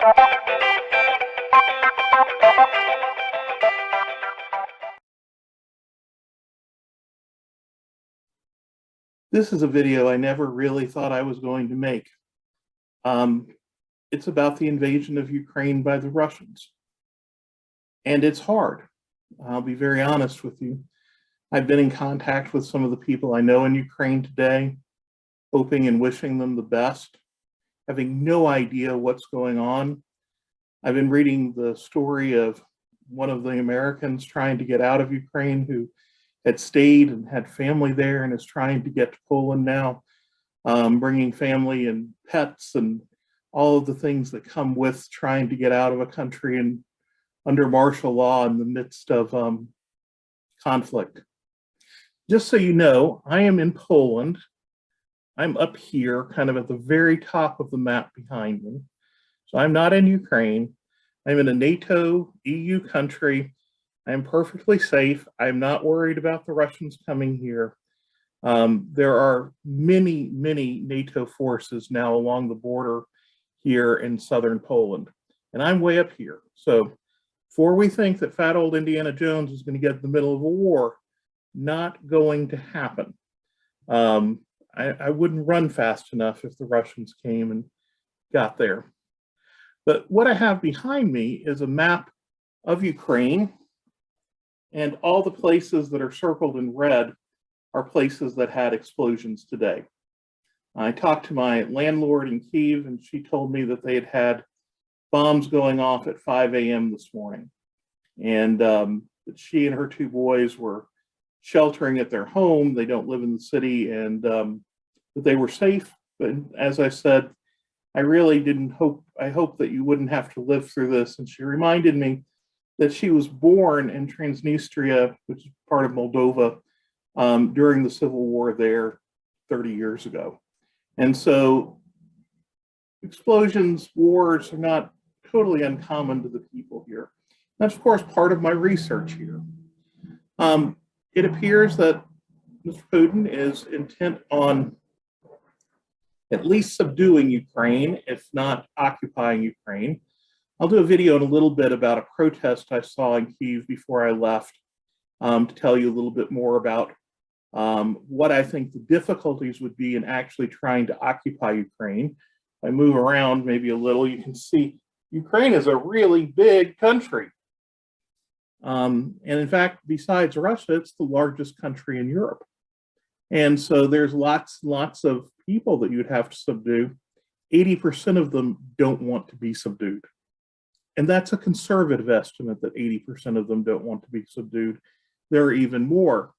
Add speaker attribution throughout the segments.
Speaker 1: This is a video I never really thought I was going to make. It's about the invasion of Ukraine by the Russians. And it's hard. I'll be very honest with you. I've been in contact with some of the people I know in Ukraine today, hoping and wishing them the best, having no idea what's going on. I've been reading the story of one of the Americans trying to get out of Ukraine who had stayed and had family there and is trying to get to Poland now, bringing family and pets and all of the things that come with trying to get out of a country and under martial law in the midst of conflict. Just so you know, I am in Poland. I'm up here, kind of at the very top of the map behind me. So I'm not in Ukraine. I'm in a NATO, EU country. I'm perfectly safe. I'm not worried about the Russians coming here. There are many, many NATO forces now along the border here in southern Poland. And I'm way up here. So before we think that fat old Indiana Jones is going to get in the middle of a war, not going to happen. I wouldn't run fast enough if the Russians came and got there. But what I have behind me is a map of Ukraine, and all the places that are circled in red are places that had explosions today. I talked to my landlord in Kyiv, and she told me that they had had bombs going off at 5 a.m. this morning, and that she and her two boys were sheltering at their home. They don't live in the city, and that they were safe. But as I said, I really didn't hope, I hope that you wouldn't have to live through this. And she reminded me that she was born in Transnistria, which is part of Moldova, during the civil war there 30 years ago. And so explosions, wars are not totally uncommon to the people here. That's, of course, part of my research here. It appears that Mr. Putin is intent on at least subduing Ukraine, if not occupying Ukraine. I'll do a video in a little bit about a protest I saw in Kyiv before I left to tell you a little bit more about what I think the difficulties would be in actually trying to occupy Ukraine. If I move around maybe a little, you can see Ukraine is a really big country. And in fact, besides Russia, it's the largest country in Europe. And so there's lots of people that you would have to subdue. 80% of them don't want to be subdued. And that's a conservative estimate that 80% of them don't want to be subdued. There are even more.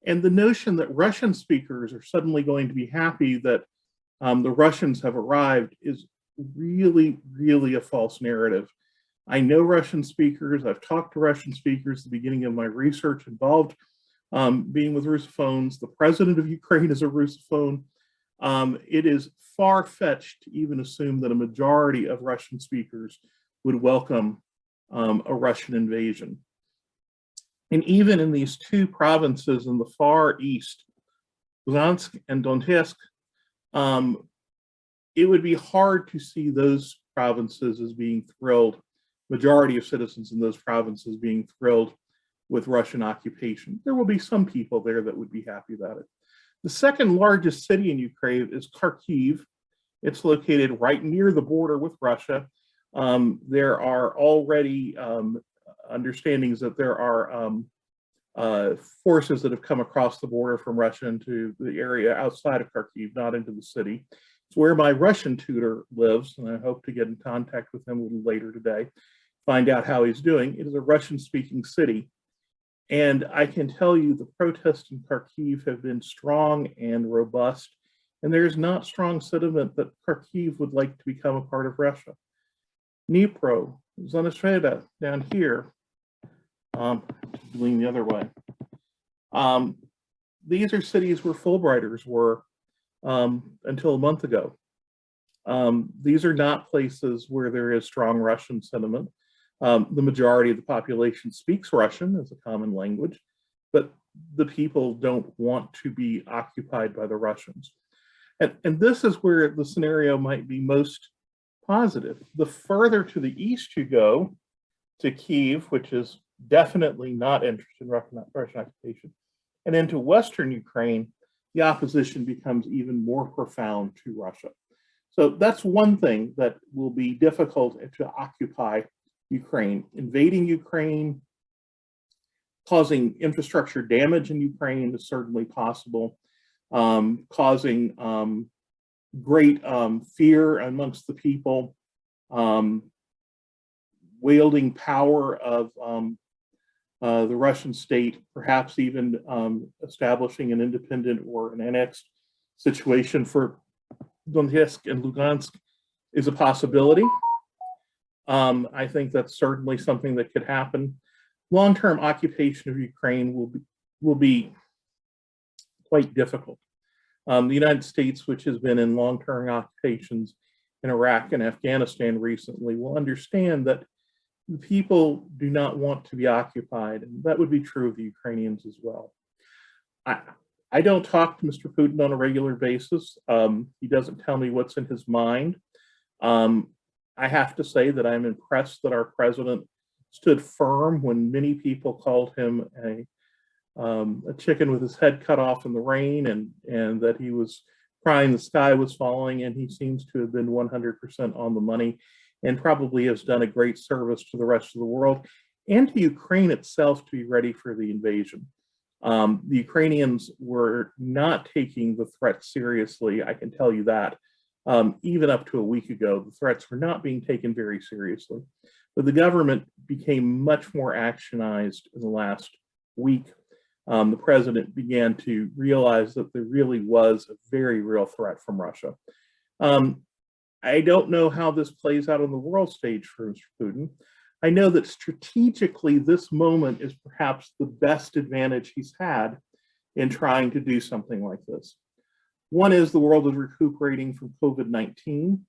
Speaker 1: And the notion that Russian speakers are suddenly going to be happy that the Russians have arrived is really, really a false narrative. I know Russian speakers. I've talked to Russian speakers at the beginning of my research involved being with Russophones. The president of Ukraine is a Russophone. It is far-fetched to even assume that a majority of Russian speakers would welcome a Russian invasion. And even in these two provinces in the far east, Luhansk and Donetsk, it would be hard to see those provinces as being thrilled, majority of citizens in those provinces being thrilled with Russian occupation. There will be some people there that would be happy about it. The second largest city in Ukraine is Kharkiv. It's located right near the border with Russia. There are already understandings that there are forces that have come across the border from Russia into the area outside of Kharkiv, not into the city. It's where my Russian tutor lives, and I hope to get in contact with him a little later today, find out how he's doing. It is a Russian-speaking city. And I can tell you the protests in Kharkiv have been strong and robust, and there is not strong sentiment that Kharkiv would like to become a part of Russia. Dnipro, Zanesveda down here, lean the other way. These are cities where Fulbrighters were until a month ago. These are not places where there is strong Russian sentiment. The majority of the population speaks Russian as a common language, but the people don't want to be occupied by the Russians. And this is where the scenario might be most positive. The further to the east you go, to Kyiv, which is definitely not interested in Russian occupation, and into Western Ukraine, the opposition becomes even more profound to Russia. So that's one thing that will be difficult to occupy Ukraine. Invading Ukraine, causing infrastructure damage in Ukraine is certainly possible, causing great fear amongst the people, wielding power of the Russian state, perhaps even establishing an independent or an annexed situation for Donetsk and Lugansk is a possibility. I think that's certainly something that could happen. Long-term occupation of Ukraine will be quite difficult. The United States, which has been in long-term occupations in Iraq and Afghanistan recently, will understand that the people do not want to be occupied, and that would be true of the Ukrainians as well. I don't talk to Mr. Putin on a regular basis. He doesn't tell me what's in his mind. I have to say that I'm impressed that our president stood firm when many people called him a chicken with his head cut off in the rain, and that he was crying the sky was falling, and he seems to have been 100% on the money, and probably has done a great service to the rest of the world and to Ukraine itself to be ready for the invasion. The Ukrainians were not taking the threat seriously, I can tell you that. Even up to a week ago, the threats were not being taken very seriously. But the government became much more actionized in the last week. The president began to realize that there really was a very real threat from Russia. I don't know how this plays out on the world stage for Mr. Putin. I know that strategically, this moment is perhaps the best advantage he's had in trying to do something like this. One is the world is recuperating from COVID-19.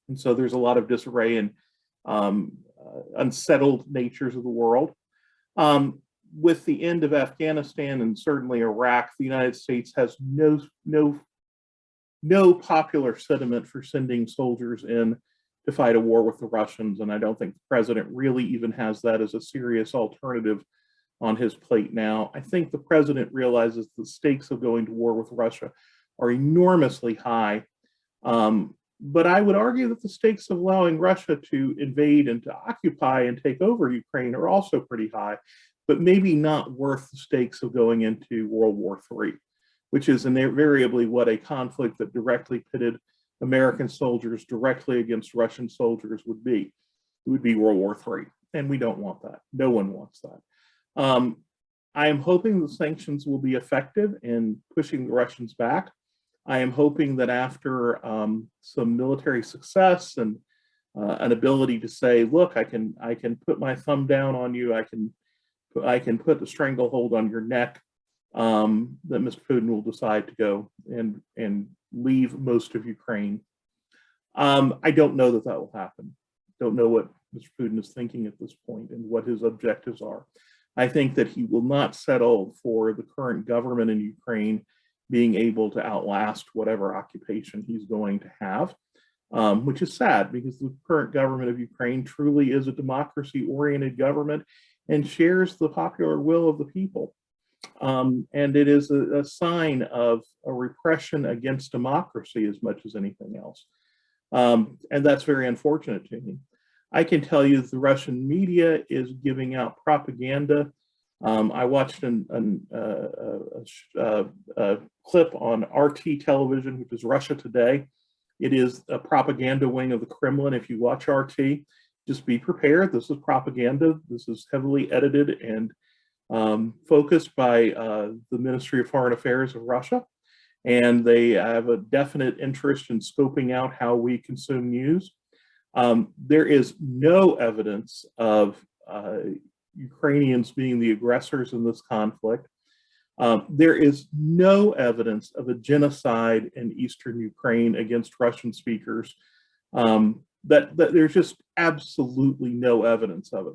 Speaker 1: And so there's a lot of disarray and unsettled natures of the world. With the end of Afghanistan and certainly Iraq, the United States has no popular sentiment for sending soldiers in to fight a war with the Russians, and I don't think the president really even has that as a serious alternative on his plate now. I think the president realizes the stakes of going to war with Russia are enormously high, but I would argue that the stakes of allowing Russia to invade and to occupy and take over Ukraine are also pretty high, but maybe not worth the stakes of going into World War III, which is invariably what a conflict that directly pitted American soldiers directly against Russian soldiers would be. It would be World War III, and we don't want that. No one wants that. I am hoping the sanctions will be effective in pushing the Russians back. I am hoping that after some military success and an ability to say, look, I can put my thumb down on you, I can put the stranglehold on your neck, that Mr. Putin will decide to go and leave most of Ukraine. I don't know that will happen. Don't know what Mr. Putin is thinking at this point and what his objectives are. I think that he will not settle for the current government in Ukraine being able to outlast whatever occupation he's going to have, which is sad because the current government of Ukraine truly is a democracy-oriented government and shares the popular will of the people. And it is a sign of a repression against democracy as much as anything else. And that's very unfortunate to me. I can tell you that the Russian media is giving out propaganda. I watched a clip on RT television, which is Russia Today. It is a propaganda wing of the Kremlin. If you watch RT, just be prepared. This is propaganda. This is heavily edited and focused by the Ministry of Foreign Affairs of Russia. And they have a definite interest in scoping out how we consume news. There is no evidence of Ukrainians being the aggressors in this conflict. There is no evidence of a genocide in eastern Ukraine against Russian speakers. That there's just absolutely no evidence of it.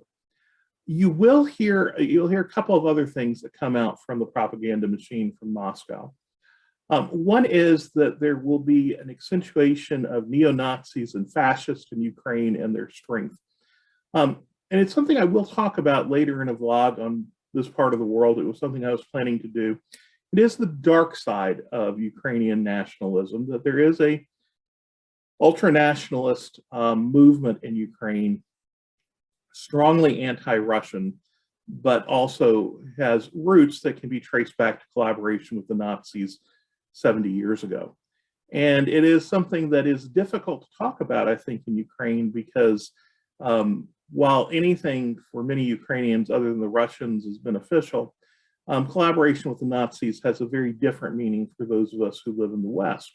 Speaker 1: You'll hear a couple of other things that come out from the propaganda machine from Moscow. One is that there will be an accentuation of neo-Nazis and fascists in Ukraine and their strength. And it's something I will talk about later in a vlog on this part of the world. It was something I was planning to do. It is the dark side of Ukrainian nationalism, that there is a ultra-nationalist movement in Ukraine, strongly anti-Russian, but also has roots that can be traced back to collaboration with the Nazis 70 years ago. And it is something that is difficult to talk about, I think, in Ukraine, because while anything for many Ukrainians other than the Russians is beneficial, collaboration with the Nazis has a very different meaning for those of us who live in the West.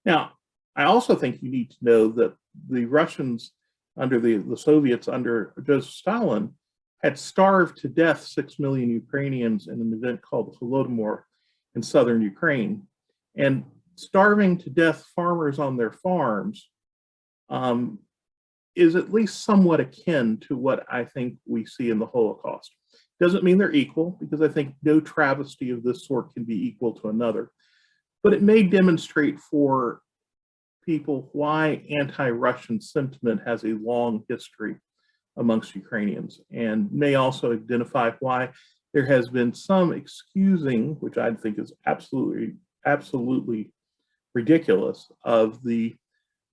Speaker 1: Now, I also think you need to know that the Russians under the Soviets under Joseph Stalin had starved to death 6 million Ukrainians in an event called the Holodomor in southern Ukraine. And starving to death farmers on their farms is at least somewhat akin to what I think we see in the Holocaust. Doesn't mean they're equal, because I think no travesty of this sort can be equal to another. But it may demonstrate for people why anti-Russian sentiment has a long history amongst Ukrainians, and may also identify why there has been some excusing, which I think is absolutely ridiculous, of the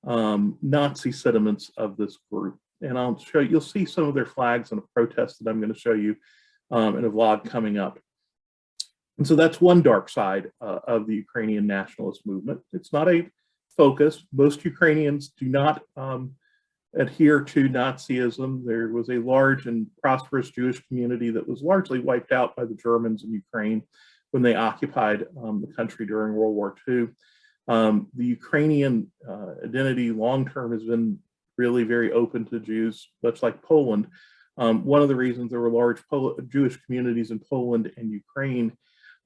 Speaker 1: Nazi sentiments of this group. And I'll show you, you'll see some of their flags in a protest that I'm going to show you in a vlog coming up. And so that's one dark side of the Ukrainian nationalist movement. It's not a focus. Most Ukrainians do not adhere to Nazism. There was a large and prosperous Jewish community that was largely wiped out by the Germans in Ukraine when they occupied the country during World War II. The Ukrainian identity long-term has been really very open to Jews, much like Poland. One of the reasons there were large Jewish communities in Poland and Ukraine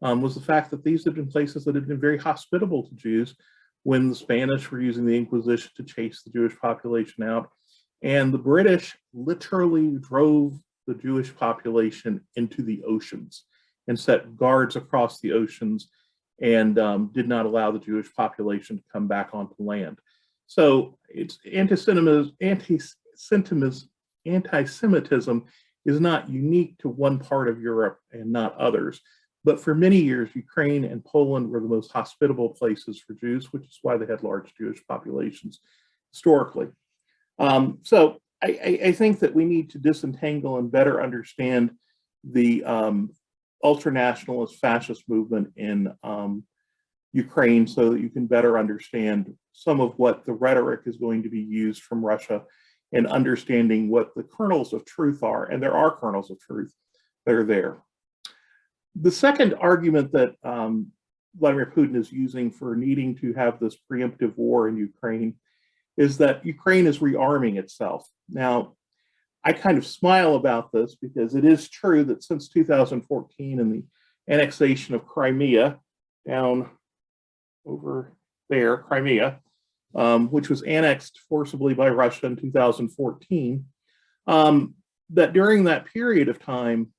Speaker 1: was the fact that these had been places that had been very hospitable to Jews when the Spanish were using the Inquisition to chase the Jewish population out. And the British literally drove the Jewish population into the oceans and set guards across the oceans and did not allow the Jewish population to come back onto land. So it's anti-Semitism is not unique to one part of Europe and not others. But for many years, Ukraine and Poland were the most hospitable places for Jews, which is why they had large Jewish populations historically. So I think that we need to disentangle and better understand the ultranationalist fascist movement in Ukraine so that you can better understand some of what the rhetoric is going to be used from Russia and understanding what the kernels of truth are. And there are kernels of truth that are there. The second argument that Vladimir Putin is using for needing to have this preemptive war in Ukraine is that Ukraine is rearming itself. Now, I kind of smile about this because it is true that since 2014 and the annexation of Crimea, down over there, Crimea, which was annexed forcibly by Russia in 2014, that during that period of time,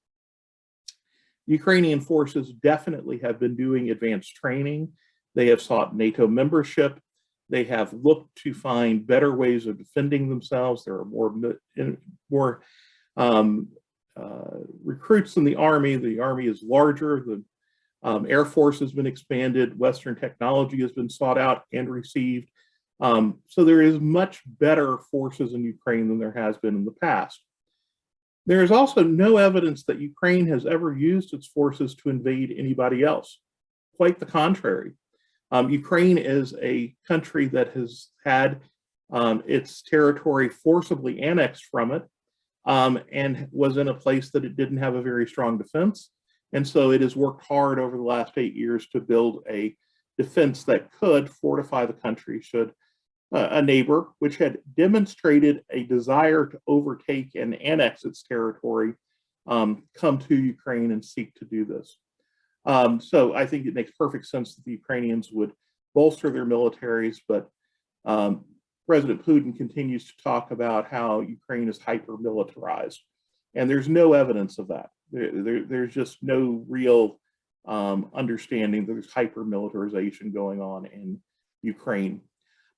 Speaker 1: Ukrainian forces definitely have been doing advanced training. They have sought NATO membership. They have looked to find better ways of defending themselves. There are more recruits in the army. The army is larger. The Air Force has been expanded. Western technology has been sought out and received. So there is much better forces in Ukraine than there has been in the past. There is also no evidence that Ukraine has ever used its forces to invade anybody else. Quite the contrary. Ukraine is a country that has had its territory forcibly annexed from it and was in a place that it didn't have a very strong defense. And so it has worked hard over the last 8 years to build a defense that could fortify the country should a neighbor, which had demonstrated a desire to overtake and annex its territory, come to Ukraine and seek to do this. So I think it makes perfect sense that the Ukrainians would bolster their militaries, but President Putin continues to talk about how Ukraine is hyper-militarized. And there's no evidence of that. There's just no real understanding that there's hyper-militarization going on in Ukraine.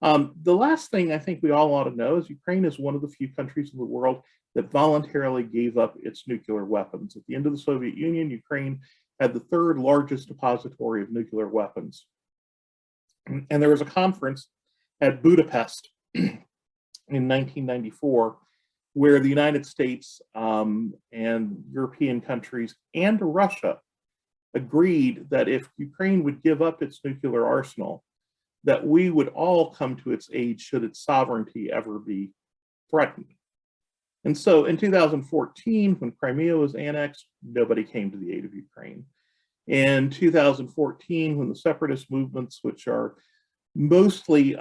Speaker 1: The last thing I think we all ought to know is Ukraine is one of the few countries in the world that voluntarily gave up its nuclear weapons. At the end of the Soviet Union, Ukraine had the third largest depository of nuclear weapons. And there was a conference at Budapest in 1994 where the United States and European countries and Russia agreed that if Ukraine would give up its nuclear arsenal, that we would all come to its aid should its sovereignty ever be threatened. And so in 2014, when Crimea was annexed, nobody came to the aid of Ukraine. In 2014, when the separatist movements, which are mostly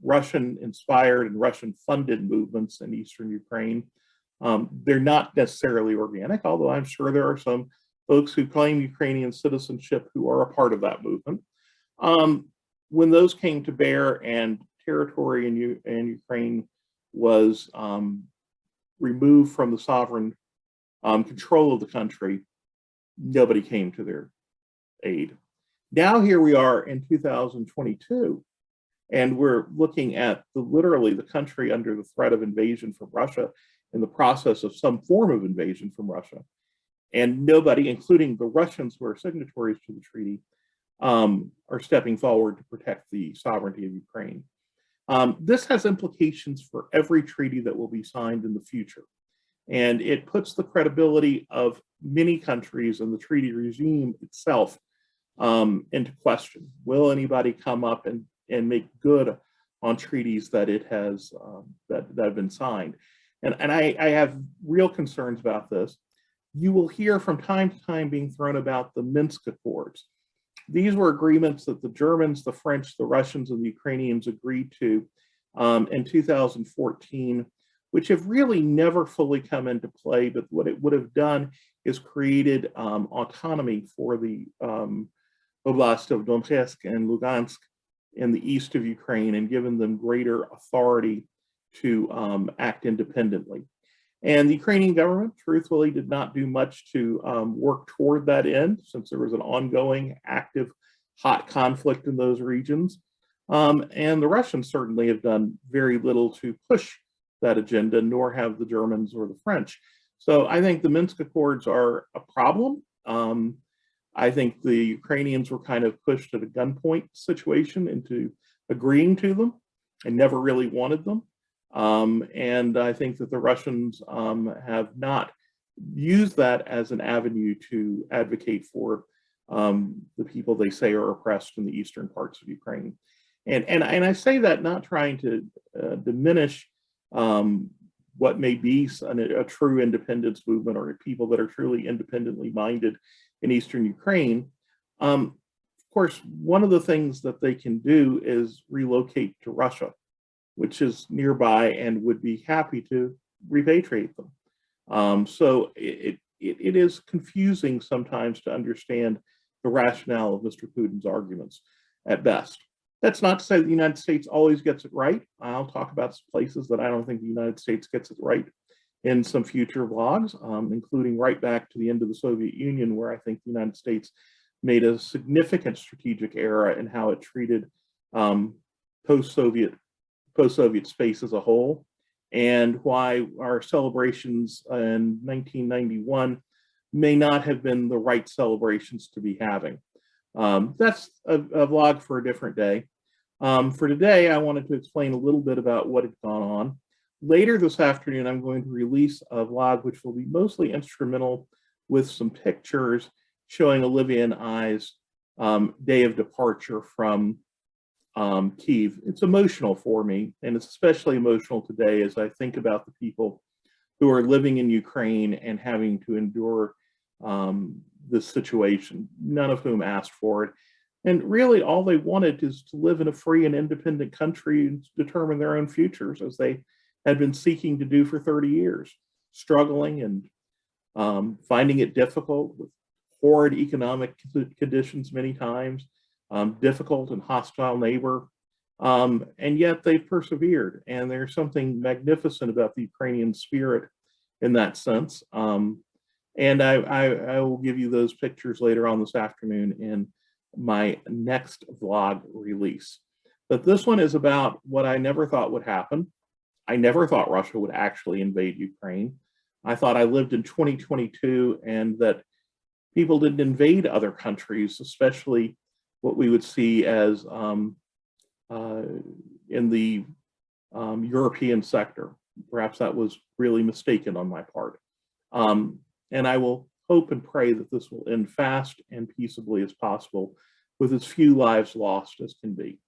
Speaker 1: Russian-inspired and Russian-funded movements in Eastern Ukraine, they're not necessarily organic, although I'm sure there are some folks who claim Ukrainian citizenship who are a part of that movement. When those came to bear and territory in Ukraine was removed from the sovereign control of the country, nobody came to their aid. Now here we are in 2022, and we're looking at literally the country under the threat of invasion from Russia, in the process of some form of invasion from Russia. And nobody, including the Russians who are signatories to the treaty, are stepping forward to protect the sovereignty of Ukraine. This has implications for every treaty that will be signed in the future. And it puts the credibility of many countries and the treaty regime itself into question. Will anybody come up and make good on treaties that it has that have been signed? And I have real concerns about this. You will hear from time to time being thrown about the Minsk Accords. These were agreements that the Germans, the French, the Russians, and the Ukrainians agreed to in 2014, which have really never fully come into play. But what it would have done is created autonomy for the Oblast of Donetsk and Lugansk in the east of Ukraine and given them greater authority to act independently. And the Ukrainian government, truthfully, did not do much to work toward that end, since there was an ongoing, active, hot conflict in those regions. And the Russians certainly have done very little to push that agenda, nor have the Germans or the French. So I think the Minsk Accords are a problem. I think the Ukrainians were kind of pushed at a gunpoint situation into agreeing to them and never really wanted them. And I think that the Russians have not used that as an avenue to advocate for the people they say are oppressed in the eastern parts of Ukraine. And I say that not trying to diminish what may be a true independence movement or people that are truly independently minded in eastern Ukraine. Of course, one of the things that they can do is relocate to Russia, which is nearby and would be happy to repatriate them. So it is confusing sometimes to understand the rationale of Mr. Putin's arguments at best. That's not to say the United States always gets it right. I'll talk about some places that I don't think the United States gets it right in some future vlogs, including right back to the end of the Soviet Union, where I think the United States made a significant strategic error in how it treated post-Soviet space as a whole, and why our celebrations in 1991 may not have been the right celebrations to be having. That's a vlog for a different day. For today, I wanted to explain a little bit about what had gone on. Later this afternoon, I'm going to release a vlog which will be mostly instrumental with some pictures showing Olivia and I's day of departure from Kyiv. It's emotional for me, and it's especially emotional today as I think about the people who are living in Ukraine and having to endure this situation, none of whom asked for it. And really all they wanted is to live in a free and independent country and determine their own futures, as they had been seeking to do for 30 years, struggling and finding it difficult with horrid economic conditions many times, difficult and hostile neighbor, and yet they persevered. And there's something magnificent about the Ukrainian spirit in that sense. And I will give you those pictures later on this afternoon in my next vlog release. But this one is about what I never thought would happen. I never thought Russia would actually invade Ukraine. I thought I lived in 2022 and that people didn't invade other countries, especially what we would see as in the European sector. Perhaps that was really mistaken on my part. And I will hope and pray that this will end fast and peaceably as possible with as few lives lost as can be.